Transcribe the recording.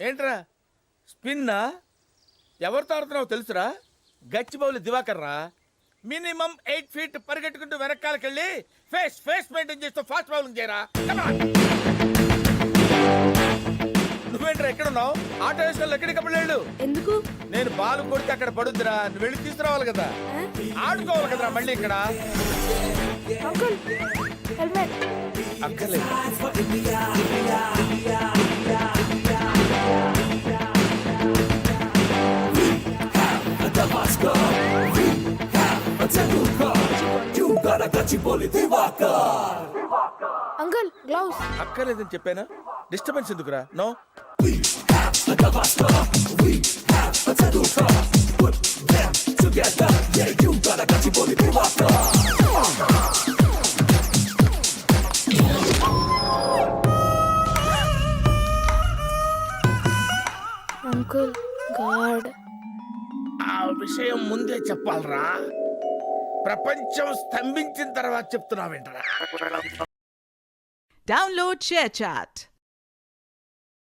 ఏంట్రా స్పిన్నా? ఎవరితో ఆడుతున్నావు తెలుసురా? గచ్చిబౌలి దివాకర్ రా. మినిమం 8 feet పరిగెట్టుకుంటూ వెనకాలకెళ్ళి ఫేస్ మెయింటైన్ చేస్తూ ఫాస్ట్ బౌలింగ్ చేయరా. నువ్వేంట్రా ఎక్కడ ఉన్నావు? ఆటో వేసుకొని ఎక్కడికి వెళ్ళాడు? ఎందుకు? నేను బాల్ కొడితే అక్కడ పడుద్దిరా, నువ్వు వెళ్ళి తీసుకురావాలి కదా, ఆడుకోవాలి కదరా మళ్ళీ ఇక్కడ. అంకుల్ హెల్మెట్ అక్కర్లేదు. అంకుల్ గ్లౌస్ అక్కర్లేదని చెప్పానా? డిస్టర్బెన్స్ ఎందుకురా? నో. అంకుల్ గాడ్ ఆ విషయం ముందే చెప్పాలరా? ప్రపంచం స్తంభించిన తర్వాత చెప్తున్నావేంటరా? Download ShareChat.